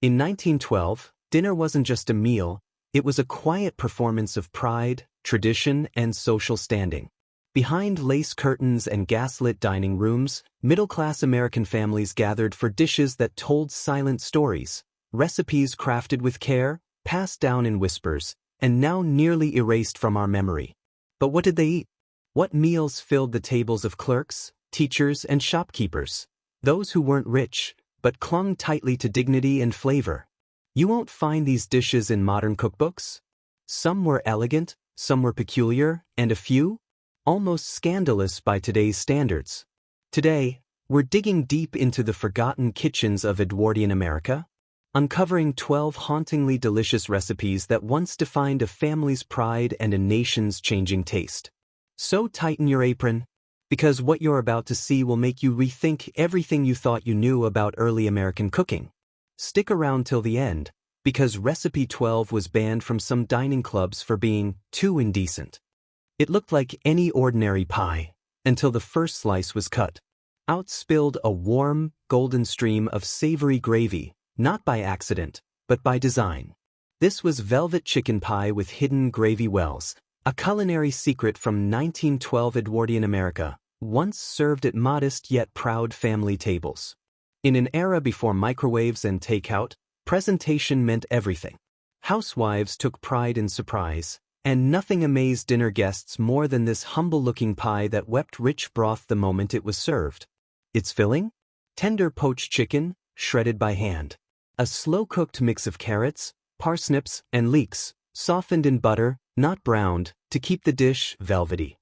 In 1912, dinner wasn't just a meal, it was a quiet performance of pride, tradition, and social standing. Behind lace curtains and gaslit dining rooms, middle-class American families gathered for dishes that told silent stories, recipes crafted with care, passed down in whispers, and now nearly erased from our memory. But what did they eat? What meals filled the tables of clerks, teachers, and shopkeepers? Those who weren't rich, but clung tightly to dignity and flavor. You won't find these dishes in modern cookbooks. Some were elegant, some were peculiar, and a few, almost scandalous by today's standards. Today, we're digging deep into the forgotten kitchens of Edwardian America, uncovering 12 hauntingly delicious recipes that once defined a family's pride and a nation's changing taste. So tighten your apron, because what you're about to see will make you rethink everything you thought you knew about early American cooking. Stick around till the end, because Recipe 12 was banned from some dining clubs for being too indecent. It looked like any ordinary pie, until the first slice was cut. Out spilled a warm, golden stream of savory gravy, not by accident, but by design. This was velvet chicken pie with hidden gravy wells, a culinary secret from 1912 Edwardian America, once served at modest yet proud family tables. In an era before microwaves and takeout, presentation meant everything. Housewives took pride in surprise, and nothing amazed dinner guests more than this humble-looking pie that wept rich broth the moment it was served. Its filling? Tender poached chicken, shredded by hand. A slow-cooked mix of carrots, parsnips, and leeks, softened in butter, not browned, to keep the dish velvety.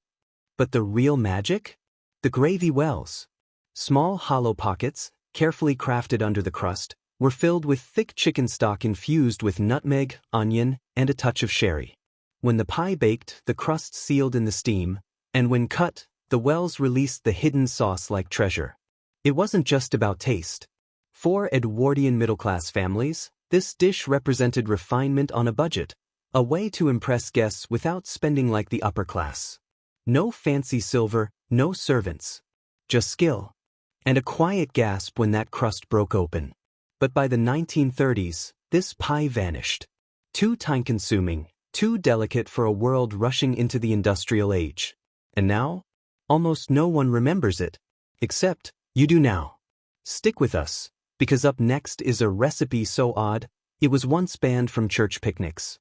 But the real magic? The gravy wells. Small hollow pockets, carefully crafted under the crust, were filled with thick chicken stock infused with nutmeg, onion, and a touch of sherry. When the pie baked, the crust sealed in the steam, and when cut, the wells released the hidden sauce like treasure. It wasn't just about taste. For Edwardian middle-class families, this dish represented refinement on a budget, a way to impress guests without spending like the upper class. No fancy silver, no servants. Just skill. And a quiet gasp when that crust broke open. But by the 1930s, this pie vanished. Too time-consuming, too delicate for a world rushing into the industrial age. And now, almost no one remembers it. Except, you do now. Stick with us, because up next is a recipe so odd, it was once banned from church picnics.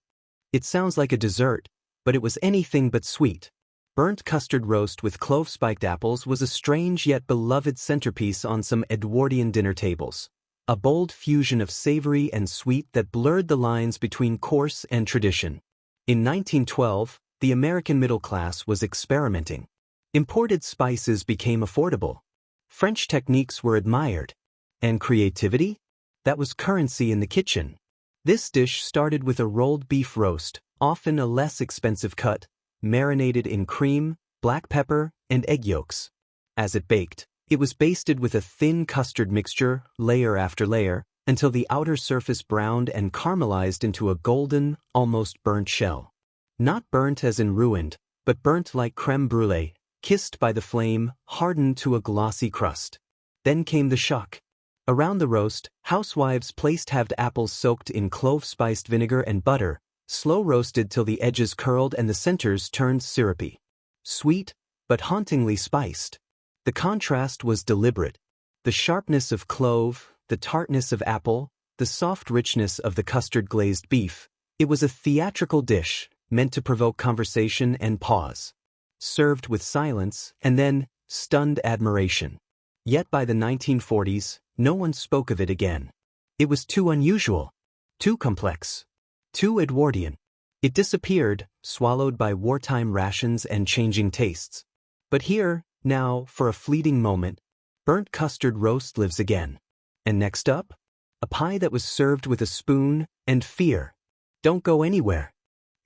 It sounds like a dessert, but it was anything but sweet. Burnt custard roast with clove-spiked apples was a strange yet beloved centerpiece on some Edwardian dinner tables. A bold fusion of savory and sweet that blurred the lines between coarse and tradition. In 1912, the American middle class was experimenting. Imported spices became affordable. French techniques were admired. And creativity? That was currency in the kitchen. This dish started with a rolled beef roast, often a less expensive cut, marinated in cream, black pepper, and egg yolks. As it baked, it was basted with a thin custard mixture, layer after layer, until the outer surface browned and caramelized into a golden, almost burnt shell. Not burnt as in ruined, but burnt like crème brûlée, kissed by the flame, hardened to a glossy crust. Then came the shock. Around the roast, housewives placed halved apples soaked in clove-spiced vinegar and butter, slow roasted till the edges curled and the centers turned syrupy. Sweet, but hauntingly spiced. The contrast was deliberate. The sharpness of clove, the tartness of apple, the soft richness of the custard-glazed beef. It was a theatrical dish, meant to provoke conversation and pause. Served with silence, and then, stunned admiration. Yet by the 1940s, no one spoke of it again. It was too unusual. Too complex. Too Edwardian. It disappeared, swallowed by wartime rations and changing tastes. But here, now, for a fleeting moment, burnt custard roast lives again. And next up? A pie that was served with a spoon and fear. Don't go anywhere.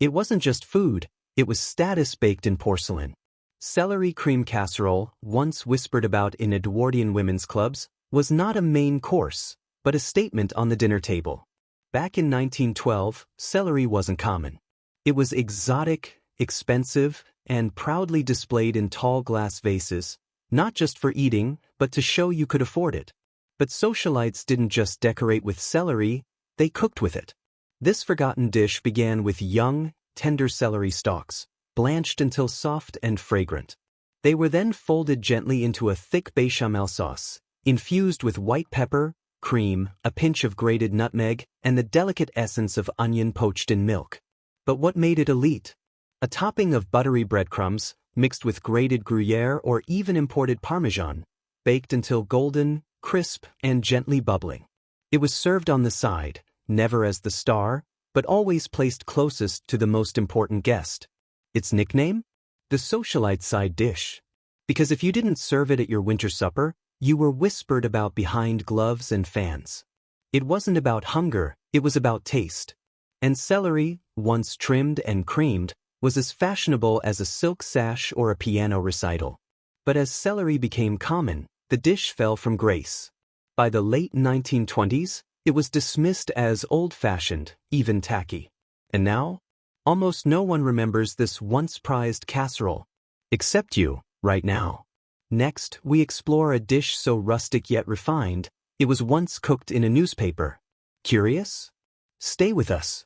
It wasn't just food, it was status baked in porcelain. Celery cream casserole, once whispered about in Edwardian women's clubs, was not a main course, but a statement on the dinner table. Back in 1912, celery wasn't common. It was exotic, expensive, and proudly displayed in tall glass vases, not just for eating, but to show you could afford it. But socialites didn't just decorate with celery, they cooked with it. This forgotten dish began with young, tender celery stalks, blanched until soft and fragrant. They were then folded gently into a thick bechamel sauce, infused with white pepper, cream, a pinch of grated nutmeg, and the delicate essence of onion poached in milk. But what made it elite? A topping of buttery breadcrumbs, mixed with grated Gruyere or even imported Parmesan, baked until golden, crisp, and gently bubbling. It was served on the side, never as the star, but always placed closest to the most important guest. Its nickname? The socialite side dish. Because if you didn't serve it at your winter supper, you were whispered about behind gloves and fans. It wasn't about hunger, it was about taste. And celery, once trimmed and creamed, was as fashionable as a silk sash or a piano recital. But as celery became common, the dish fell from grace. By the late 1920s, it was dismissed as old-fashioned, even tacky. And now, almost no one remembers this once prized casserole. Except you, right now. Next, we explore a dish so rustic yet refined, it was once cooked in a newspaper. Curious? Stay with us.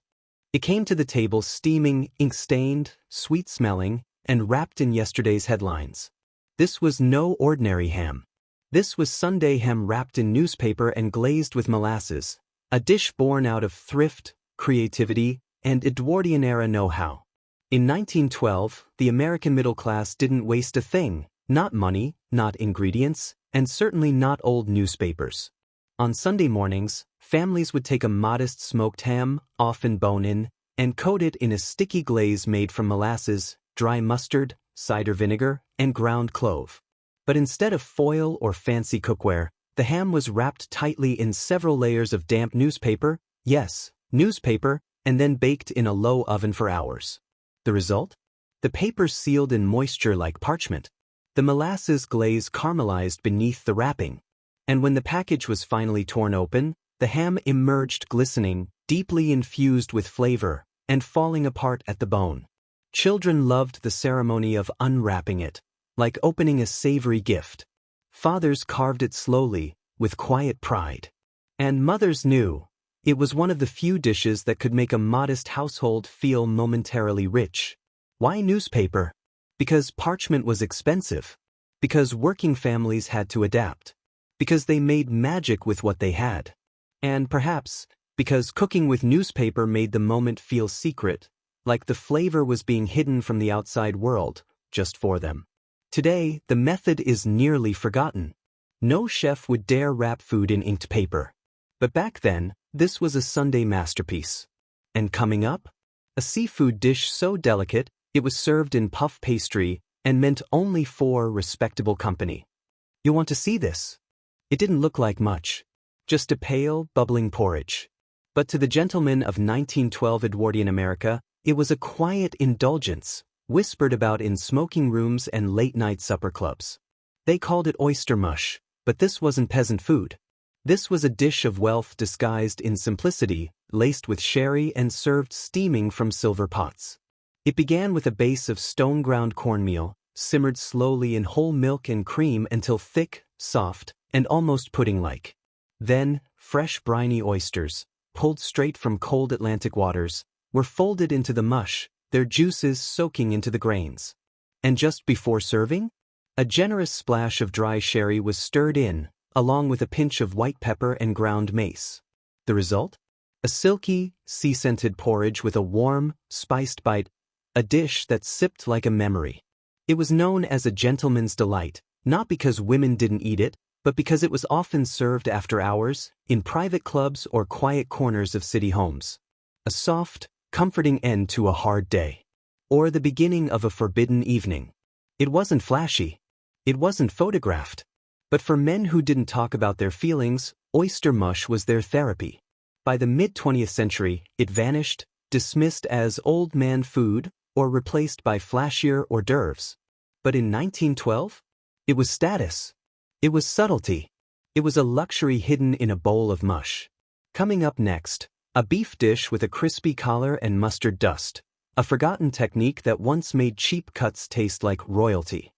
It came to the table steaming, ink-stained, sweet-smelling, and wrapped in yesterday's headlines. This was no ordinary ham. This was Sunday ham wrapped in newspaper and glazed with molasses, a dish born out of thrift, creativity, and Edwardian-era know-how. In 1912, the American middle class didn't waste a thing, not money, not ingredients, and certainly not old newspapers. On Sunday mornings, families would take a modest smoked ham, often bone-in, and coat it in a sticky glaze made from molasses, dry mustard, cider vinegar, and ground clove. But instead of foil or fancy cookware, the ham was wrapped tightly in several layers of damp newspaper, yes, newspaper, and then baked in a low oven for hours. The result? The paper sealed in moisture like parchment. The molasses glaze caramelized beneath the wrapping. And when the package was finally torn open, the ham emerged glistening, deeply infused with flavor, and falling apart at the bone. Children loved the ceremony of unwrapping it, like opening a savory gift. Fathers carved it slowly, with quiet pride. And mothers knew it was one of the few dishes that could make a modest household feel momentarily rich. Why newspaper? Because parchment was expensive. Because working families had to adapt. Because they made magic with what they had. And perhaps, because cooking with newspaper made the moment feel secret, like the flavor was being hidden from the outside world, just for them. Today, the method is nearly forgotten. No chef would dare wrap food in inked paper. But back then, this was a Sunday masterpiece. And coming up? A seafood dish so delicate, it was served in puff pastry and meant only for respectable company. You want to see this? It didn't look like much. Just a pale, bubbling porridge. But to the gentlemen of 1912 Edwardian America, it was a quiet indulgence, whispered about in smoking rooms and late-night supper clubs. They called it oyster mush, but this wasn't peasant food. This was a dish of wealth disguised in simplicity, laced with sherry and served steaming from silver pots. It began with a base of stone-ground cornmeal, simmered slowly in whole milk and cream until thick, soft, and almost pudding-like. Then, fresh briny oysters, pulled straight from cold Atlantic waters, were folded into the mush, their juices soaking into the grains. And just before serving, a generous splash of dry sherry was stirred in, along with a pinch of white pepper and ground mace. The result? A silky, sea-scented porridge with a warm, spiced bite, a dish that sipped like a memory. It was known as a gentleman's delight, not because women didn't eat it, but because it was often served after hours, in private clubs or quiet corners of city homes. A soft, comforting end to a hard day. Or the beginning of a forbidden evening. It wasn't flashy. It wasn't photographed. But for men who didn't talk about their feelings, oyster mush was their therapy. By the mid-20th century, it vanished, dismissed as old man food, or replaced by flashier hors d'oeuvres. But in 1912, it was status. It was subtlety. It was a luxury hidden in a bowl of mush. Coming up next, a beef dish with a crispy collar and mustard dust, a forgotten technique that once made cheap cuts taste like royalty.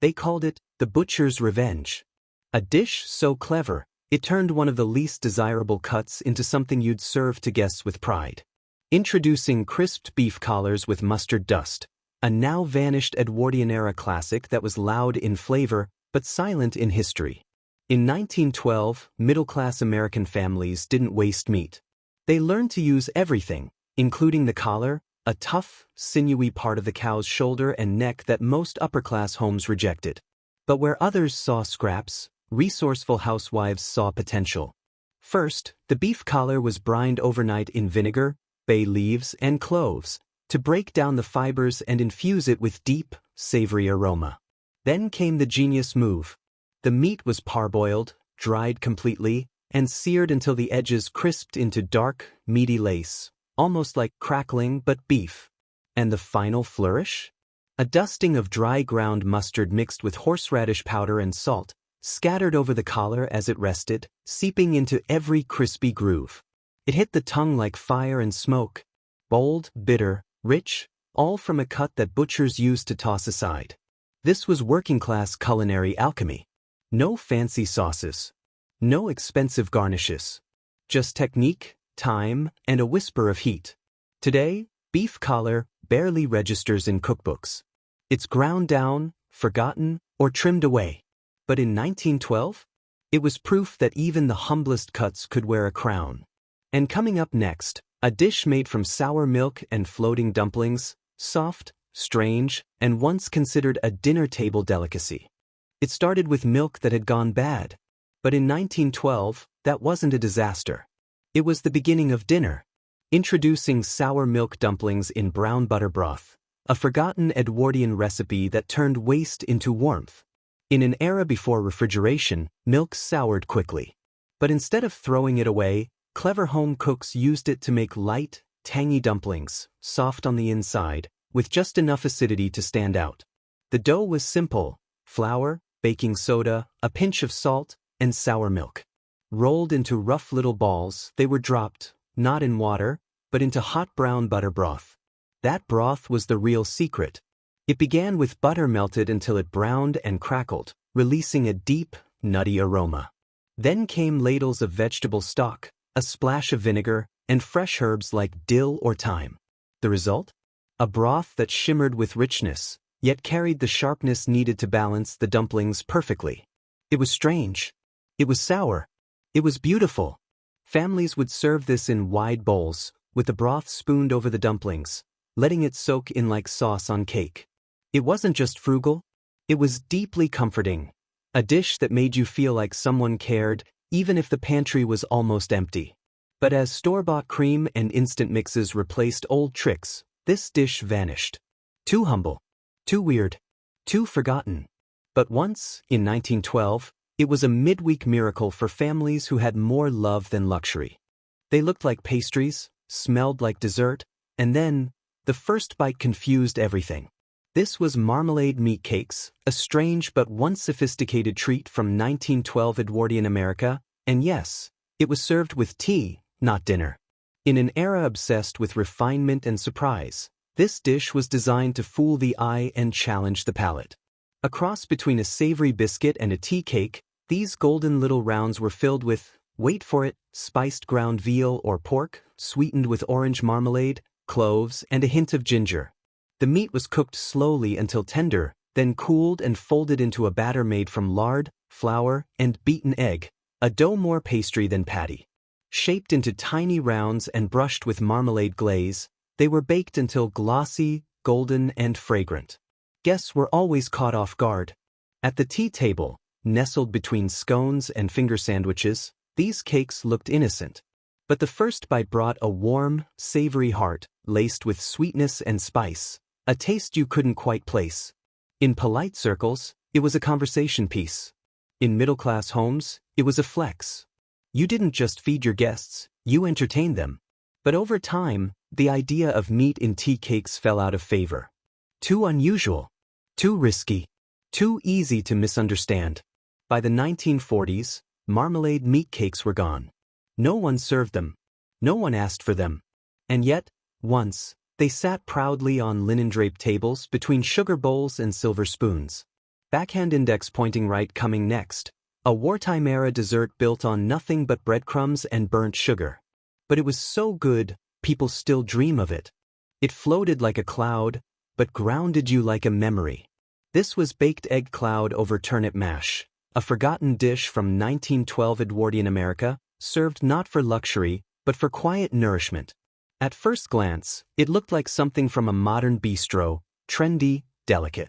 They called it the butcher's revenge. A dish so clever, It turned one of the least desirable cuts into something you'd serve to guests with pride. Introducing crisped beef collars with mustard dust, a now-vanished Edwardian-era classic that was loud in flavor but silent in history. In 1912, middle-class American families didn't waste meat. They learned to use everything, including the collar, a tough, sinewy part of the cow's shoulder and neck that most upper-class homes rejected. But where others saw scraps, resourceful housewives saw potential. First, the beef collar was brined overnight in vinegar, bay leaves, and cloves, to break down the fibers and infuse it with deep, savory aroma. Then came the genius move. The meat was parboiled, dried completely, and seared until the edges crisped into dark, meaty lace, almost like crackling but beef. And the final flourish? A dusting of dry ground mustard mixed with horseradish powder and salt, scattered over the collar as it rested, seeping into every crispy groove. It hit the tongue like fire and smoke. Bold, bitter, rich, all from a cut that butchers used to toss aside. This was working-class culinary alchemy. No fancy sauces. No expensive garnishes. Just technique, time, and a whisper of heat. Today, beef collar barely registers in cookbooks. It's ground down, forgotten, or trimmed away. But in 1912, it was proof that even the humblest cuts could wear a crown. And coming up next, a dish made from sour milk and floating dumplings, soft, strange, and once considered a dinner table delicacy. It started with milk that had gone bad. But in 1912, that wasn't a disaster. It was the beginning of dinner. Introducing sour milk dumplings in brown butter broth, a forgotten Edwardian recipe that turned waste into warmth. In an era before refrigeration, milk soured quickly. But instead of throwing it away, clever home cooks used it to make light, tangy dumplings, soft on the inside, with just enough acidity to stand out. The dough was simple: flour, baking soda, a pinch of salt, and sour milk. Rolled into rough little balls, they were dropped, not in water, but into hot brown butter broth. That broth was the real secret. It began with butter melted until it browned and crackled, releasing a deep, nutty aroma. Then came ladles of vegetable stock, a splash of vinegar, and fresh herbs like dill or thyme. The result? A broth that shimmered with richness, yet carried the sharpness needed to balance the dumplings perfectly. It was strange. It was sour. It was beautiful. Families would serve this in wide bowls, with the broth spooned over the dumplings, letting it soak in like sauce on cake. It wasn't just frugal. It was deeply comforting. A dish that made you feel like someone cared, even if the pantry was almost empty. But as store-bought cream and instant mixes replaced old tricks, this dish vanished. Too humble. Too weird. Too forgotten. But once, in 1912, it was a midweek miracle for families who had more love than luxury. They looked like pastries, smelled like dessert, and then, the first bite confused everything. This was marmalade meat cakes, a strange but once sophisticated treat from 1912 Edwardian America, and yes, it was served with tea, not dinner. In an era obsessed with refinement and surprise, this dish was designed to fool the eye and challenge the palate. A cross between a savory biscuit and a tea cake, these golden little rounds were filled with, wait for it, spiced ground veal or pork, sweetened with orange marmalade, cloves, and a hint of ginger. The meat was cooked slowly until tender, then cooled and folded into a batter made from lard, flour, and beaten egg, a dough more pastry than patty. Shaped into tiny rounds and brushed with marmalade glaze, they were baked until glossy, golden, and fragrant. Guests were always caught off guard. At the tea table, nestled between scones and finger sandwiches, these cakes looked innocent. But the first bite brought a warm, savory heart, laced with sweetness and spice, a taste you couldn't quite place. In polite circles, it was a conversation piece. In middle-class homes, it was a flex. You didn't just feed your guests, you entertained them. But over time, the idea of meat in tea cakes fell out of favor. Too unusual. Too risky. Too easy to misunderstand. By the 1940s, marmalade meat cakes were gone. No one served them. No one asked for them. And yet, once, they sat proudly on linen-draped tables between sugar bowls and silver spoons. Backhand index pointing right coming next. A wartime-era dessert built on nothing but breadcrumbs and burnt sugar. But it was so good, people still dream of it. It floated like a cloud, but grounded you like a memory. This was baked egg cloud over turnip mash, a forgotten dish from 1912 Edwardian America, served not for luxury, but for quiet nourishment. At first glance, it looked like something from a modern bistro, trendy, delicate.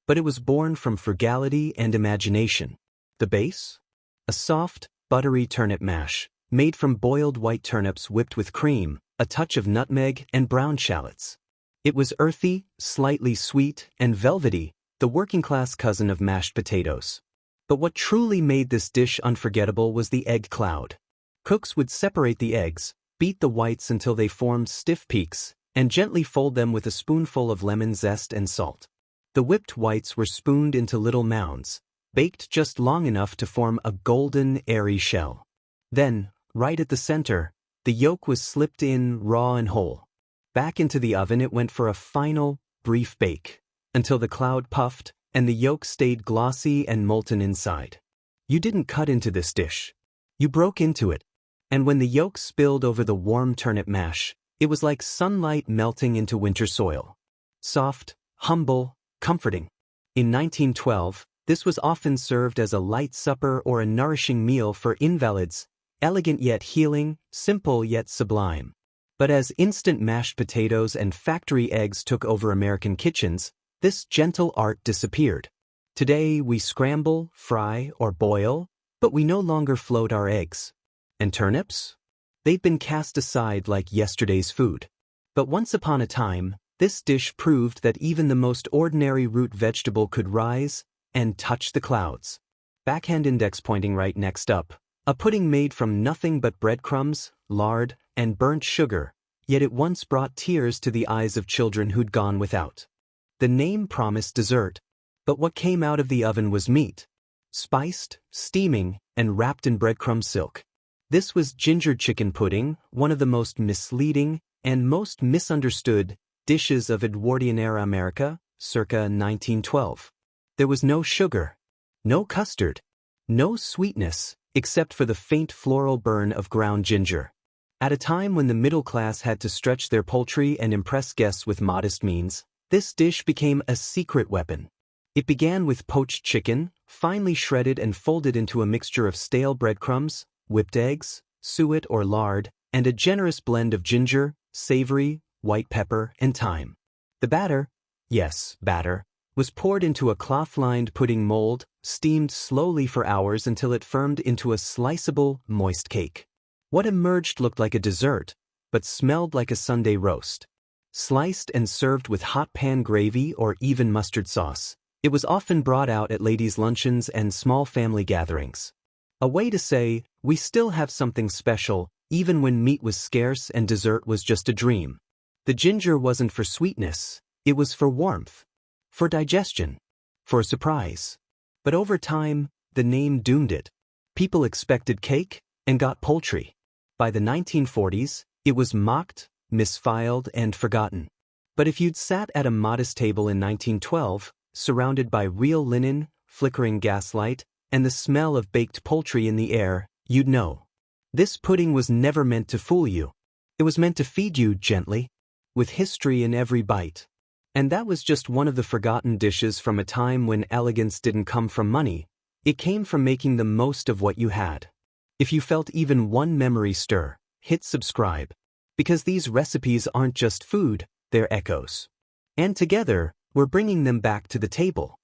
But it was born from frugality and imagination. The base? A soft, buttery turnip mash, made from boiled white turnips whipped with cream, a touch of nutmeg and brown shallots. It was earthy, slightly sweet, and velvety, the working-class cousin of mashed potatoes. But what truly made this dish unforgettable was the egg cloud. Cooks would separate the eggs, beat the whites until they formed stiff peaks, and gently fold them with a spoonful of lemon zest and salt. The whipped whites were spooned into little mounds, baked just long enough to form a golden, airy shell. Then, right at the center, the yolk was slipped in raw and whole. Back into the oven it went for a final, brief bake, until the cloud puffed and the yolk stayed glossy and molten inside. You didn't cut into this dish. You broke into it. And when the yolk spilled over the warm turnip mash, it was like sunlight melting into winter soil. Soft, humble, comforting. In 1912, this was often served as a light supper or a nourishing meal for invalids, elegant yet healing, simple yet sublime. But as instant mashed potatoes and factory eggs took over American kitchens, this gentle art disappeared. Today we scramble, fry, or boil, but we no longer float our eggs. And turnips? They've been cast aside like yesterday's food. But once upon a time, this dish proved that even the most ordinary root vegetable could rise and touch the clouds. Backhand index pointing right next up. A pudding made from nothing but breadcrumbs, lard, and burnt sugar, yet it once brought tears to the eyes of children who'd gone without. The name promised dessert, but what came out of the oven was meat. Spiced, steaming, and wrapped in breadcrumb silk. This was ginger chicken pudding, one of the most misleading and most misunderstood dishes of Edwardian-era America, circa 1912. There was no sugar, no custard, no sweetness, except for the faint floral burn of ground ginger. At a time when the middle class had to stretch their poultry and impress guests with modest means, this dish became a secret weapon. It began with poached chicken, finely shredded and folded into a mixture of stale breadcrumbs, whipped eggs, suet or lard, and a generous blend of ginger, savory, white pepper, and thyme. The batter, yes, batter, was poured into a cloth-lined pudding mold, steamed slowly for hours until it firmed into a sliceable, moist cake. What emerged looked like a dessert, but smelled like a Sunday roast. Sliced and served with hot pan gravy or even mustard sauce, it was often brought out at ladies' luncheons and small family gatherings. A way to say, we still have something special, even when meat was scarce and dessert was just a dream. The ginger wasn't for sweetness, it was for warmth. For digestion. For a surprise. But over time, the name doomed it. People expected cake and got poultry. By the 1940s, it was mocked, misfiled, and forgotten. But if you'd sat at a modest table in 1912, surrounded by real linen, flickering gaslight, and the smell of baked poultry in the air, you'd know. This pudding was never meant to fool you. It was meant to feed you gently, with history in every bite. And that was just one of the forgotten dishes from a time when elegance didn't come from money, it came from making the most of what you had. If you felt even one memory stir, hit subscribe. Because these recipes aren't just food, they're echoes. And together, we're bringing them back to the table.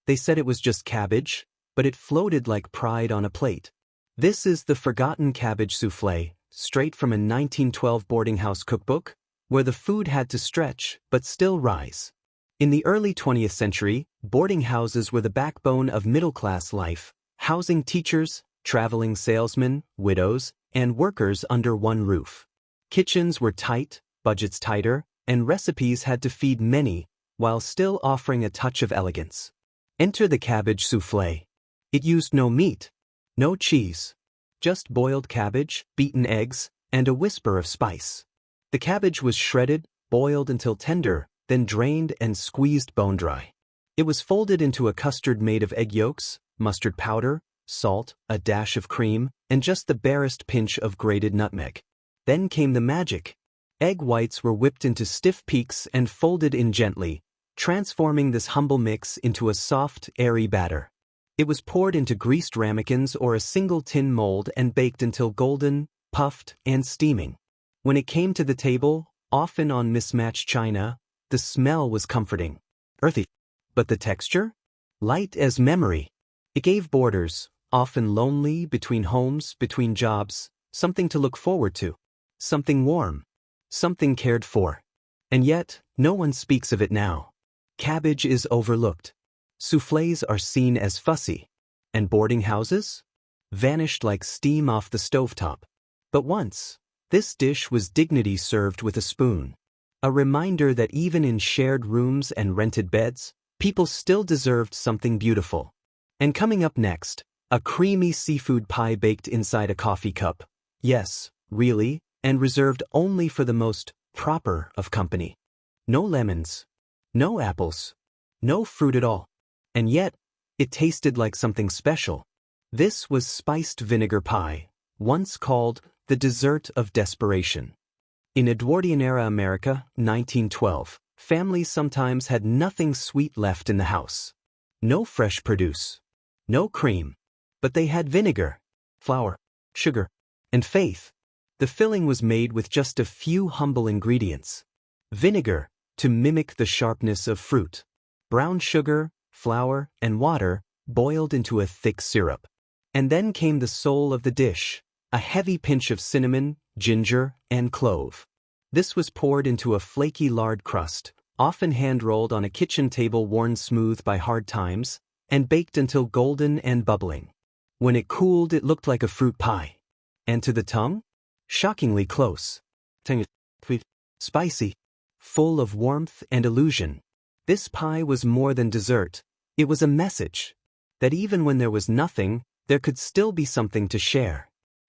They said it was just cabbage, but it floated like pride on a plate. This is the forgotten cabbage soufflé, straight from a 1912 boarding house cookbook, where the food had to stretch, but still rise. In the early 20th century, boarding houses were the backbone of middle-class life, housing teachers, traveling salesmen, widows, and workers under one roof. Kitchens were tight, budgets tighter, and recipes had to feed many, while still offering a touch of elegance. Enter the cabbage soufflé. It used no meat, no cheese, just boiled cabbage, beaten eggs, and a whisper of spice. The cabbage was shredded, boiled until tender, then drained and squeezed bone dry. It was folded into a custard made of egg yolks, mustard powder, salt, a dash of cream, and just the barest pinch of grated nutmeg. Then came the magic. Egg whites were whipped into stiff peaks and folded in gently, transforming this humble mix into a soft, airy batter. It was poured into greased ramekins or a single tin mold and baked until golden, puffed, and steaming. When it came to the table, often on mismatched china, the smell was comforting, earthy. But the texture? Light as memory. It gave boarders, often lonely between homes, between jobs, something to look forward to. Something warm. Something cared for. And yet, no one speaks of it now. Cabbage is overlooked. Soufflés are seen as fussy. And boarding houses? Vanished like steam off the stovetop. But once, this dish was dignity served with a spoon. A reminder that even in shared rooms and rented beds, people still deserved something beautiful. And coming up next, a creamy seafood pie baked inside a coffee cup. Yes, really, and reserved only for the most proper of company. No lemons. No apples. No fruit at all. And yet, it tasted like something special. This was spiced vinegar pie, once called the dessert of desperation. In Edwardian-era America, 1912, families sometimes had nothing sweet left in the house. No fresh produce. No cream. But they had vinegar, flour, sugar, and faith. The filling was made with just a few humble ingredients. Vinegar, to mimic the sharpness of fruit. Brown sugar, flour, and water, boiled into a thick syrup. And then came the soul of the dish, a heavy pinch of cinnamon, ginger, and clove. This was poured into a flaky lard crust, often hand-rolled on a kitchen table worn smooth by hard times, and baked until golden and bubbling. When it cooled, it looked like a fruit pie. And to the tongue? Shockingly close. Spicy. Full of warmth and illusion. This pie was more than dessert. It was a message. That even when there was nothing, there could still be something to share.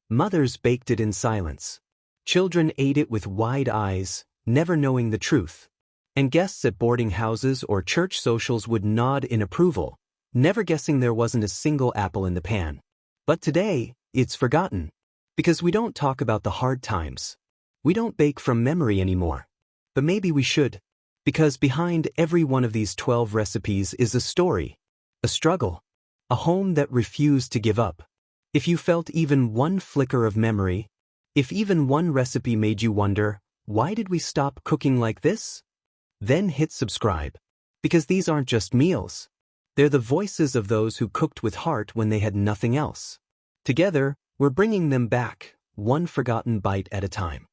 Mothers baked it in silence. Children ate it with wide eyes, never knowing the truth. And guests at boarding houses or church socials would nod in approval, never guessing there wasn't a single apple in the pan. But today, it's forgotten. Because we don't talk about the hard times. We don't bake from memory anymore. But maybe we should. Because behind every one of these 12 recipes is a story. A struggle. A home that refused to give up. If you felt even one flicker of memory, if even one recipe made you wonder, why did we stop cooking like this? Then hit subscribe. Because these aren't just meals. They're the voices of those who cooked with heart when they had nothing else. Together, we're bringing them back, one forgotten bite at a time.